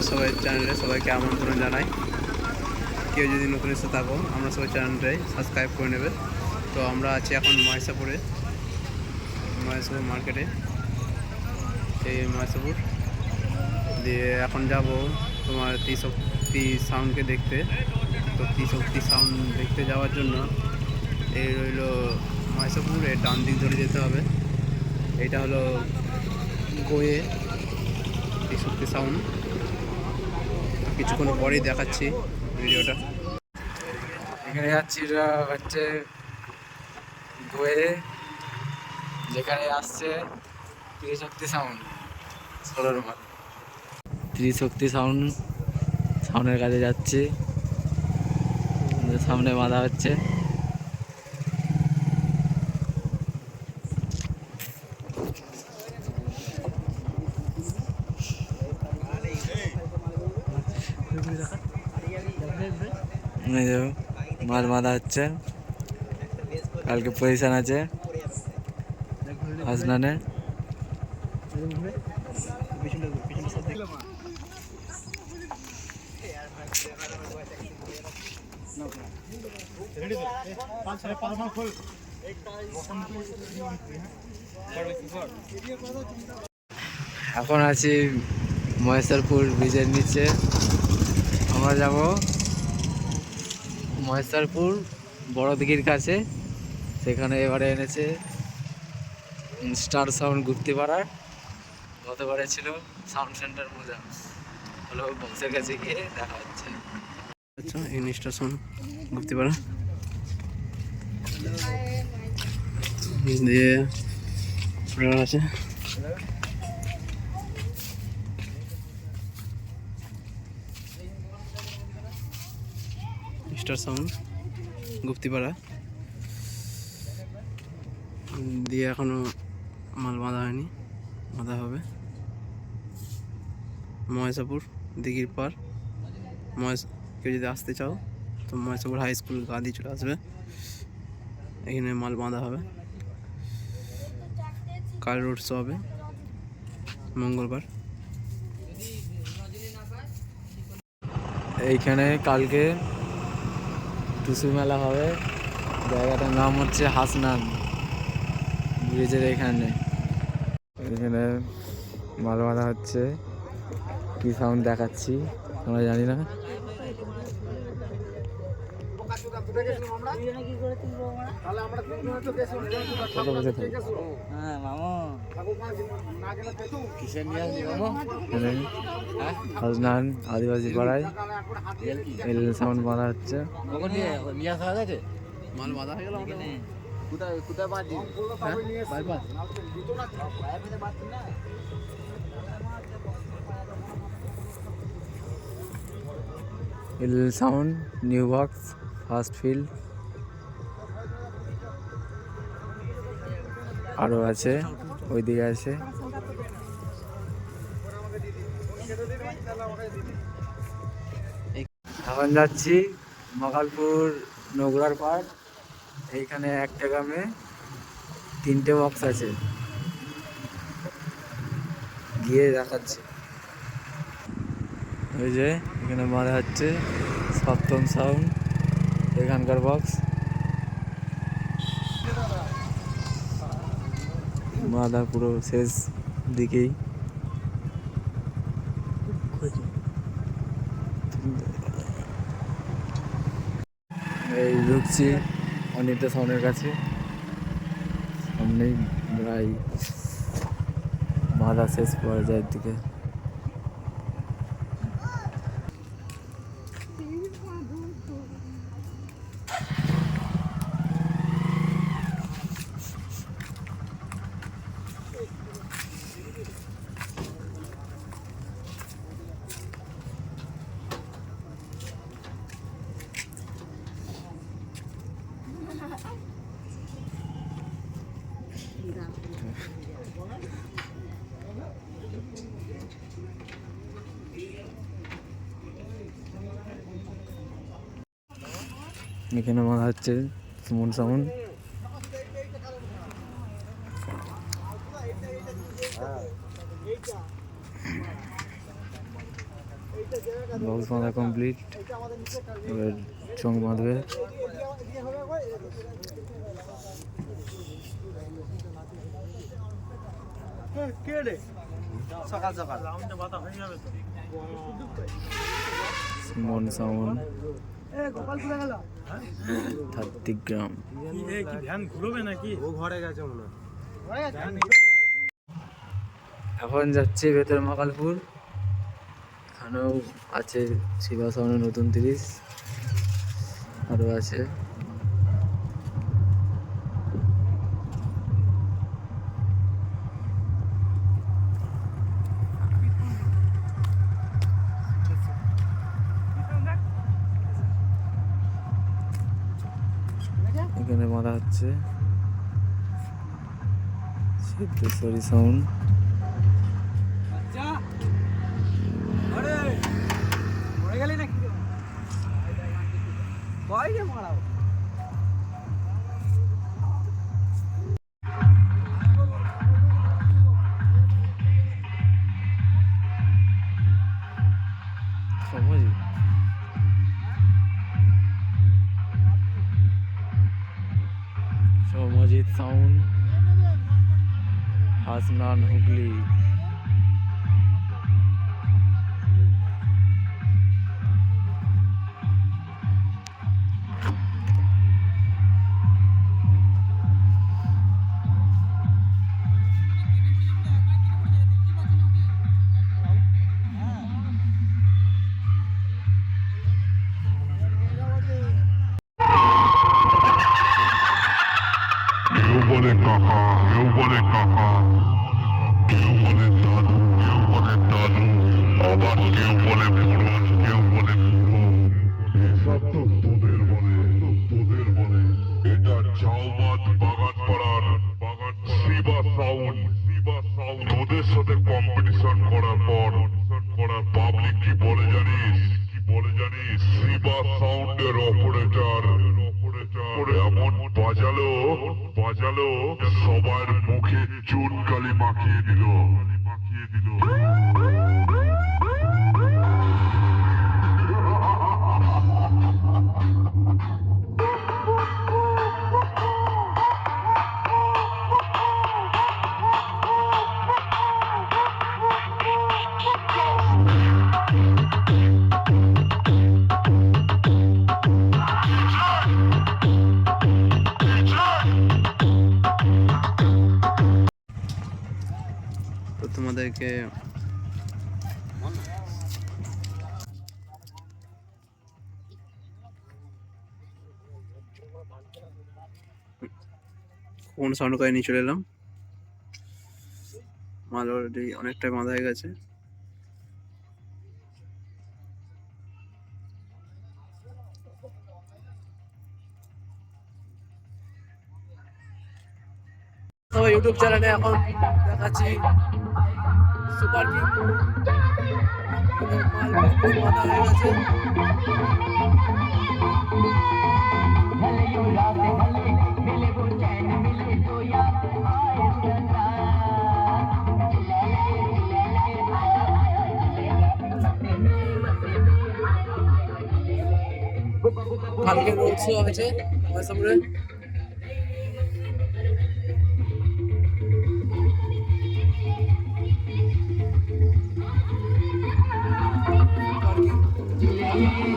সবাই চ্যানেলে সবাইকে আমন্ত্রণ জানাই। কেউ যদি নতুন এসে থাকো আমরা সবাই চ্যানেলটাই সাবস্ক্রাইব করে নেবে। তো আমরা আছি এখন মহেশাপুর মার্কেটে, এই মহেশাপুর দিয়ে এখন যাব তোমার ত্রিশক্তি সাউন্ডকে দেখতে। তো ত্রিশক্তি সাউন্ড দেখতে যাওয়ার জন্য এই রইল মহেশাপুর, এর ডান দিক ধরে যেতে হবে। এইটা হলো গোয়ে ত্রিশক্তি সাউন্ড। কিছুক্ষণ পরেই দেখাচ্ছি ভিডিওটা। এখানে যাচ্ছি, হচ্ছে গোয়ে, যেখানে আসছে ত্রিশক্তি সাউন্ড সোলার মাল। ত্রিশক্তি সাউন্ডের কাছে যাচ্ছি, সামনে বাঁধা হচ্ছে। মাল বাঁধা হচ্ছে, কালকে পজিশন আছে হাসনানে। এখন আছি মহেশপুর ব্রিজের নিচে। আমরা যাব মহেশপুর বড় দিঘির কাছে। সেখানে এবারে এনেছে স্টার সাউন্ড গুপ্তিপাড়ার, গতবারে ছিল সাউন্ড সেন্টার মোজা। হলো বক্সের কাছে গিয়ে দেখা হচ্ছে। আচ্ছা, এই স্টেশন গুপ্তিপাড়া দিয়ে আছে। স্টার সাউন্ড গুপ্তিপাড়া দিয়ে এখনো মাল বাঁধা হয়নি, বাঁধা হবে। মহেশাপুর দিঘির পার কেউ যদি আসতে চাও তো মহেশাপুর হাই স্কুল গাদি চলে আসবে, এখানে মাল বাঁধা হবে। কাল রোড শো হবে মঙ্গলবার। এইখানে কালকে টুসু মেলা হবে। জায়গাটার নাম হচ্ছে হাসনান ব্রিজের এখানে। এখানে মাল বাঁধা হচ্ছে, কি সাউন্ড দেখাচ্ছি আমরা জানি না। হাসনান আদিবাসী পাড়ায় এল সাউন্ড বাঁধা হচ্ছে। মাল বাঁধা হয়ে গেল। এল sound new box first field আরও আছে, ওইদিকে আছে। এখন যাচ্ছি মকালপুর নগরার পার। এইখানে একটা গ্রামে 3টে বক্স আছে, গিয়ে দেখাচ্ছি। ওই যে এখানে বাঁধা হচ্ছে সপ্তম সাউন্ড, এখানকার বক্স বাঁধা পুরো শেষ দিকেই। এই ঢুকছি অনিতা সাউন্ডের কাছে, সামনেই প্রায় বাঁধা শেষ পর্যায়ের দিকে। এখানে মনে হচ্ছে সুমন সাউন্ড। বক্স বাঁধা কমপ্লিট, এবার চোখ বাঁধবে। সকাল সকাল সুমন সাউন্ড 30 গ্রাম। ভ্যান ঘুরবে নাকি? ও ঘরে গেছে মনে হয়। এখন যাচ্ছে ভেতর মকালপুর, এখানেও আছে শিবা সাউন্ডের নতুন 30, আরও আছে। এখানে বাঁধা হচ্ছে সিদ্ধেশ্বরী সাউন্ড। সমাজিত সাউন্ড হাসনান হুগলি। কেউ বলে কাকা, কেউ বলে কাকা, কেউ বলে দাদু, কেউ বলে দাদু, আবার কেউ বলে পুরুষ, কেউ বলে পুরো। এসব তো তোদের বলে এটা চাউমাদ বাগানপাড়ার শিবা সাউন্ড। তোদের সাথে কম্পিটিশন করার পর পাবলিক কি বলে জানিস? শিবা সাউন্ডের অপারেটর এমন বাজালো সবার মুখে চুন কালি মাখিয়ে দিল। তো তোমাদেরকে কোন সাউন্ড করে নিয়ে চলে এলাম। মাল অলরেডি অনেকটা বাঁধা হয়ে গেছে। তো ইউটিউব চ্যানেলে এখন দেখাচ্ছি সুপার কিং, মাল বাঁধা হয়ে গেছে। কালকে রোড শো আছে মহেশপুরে। Parking.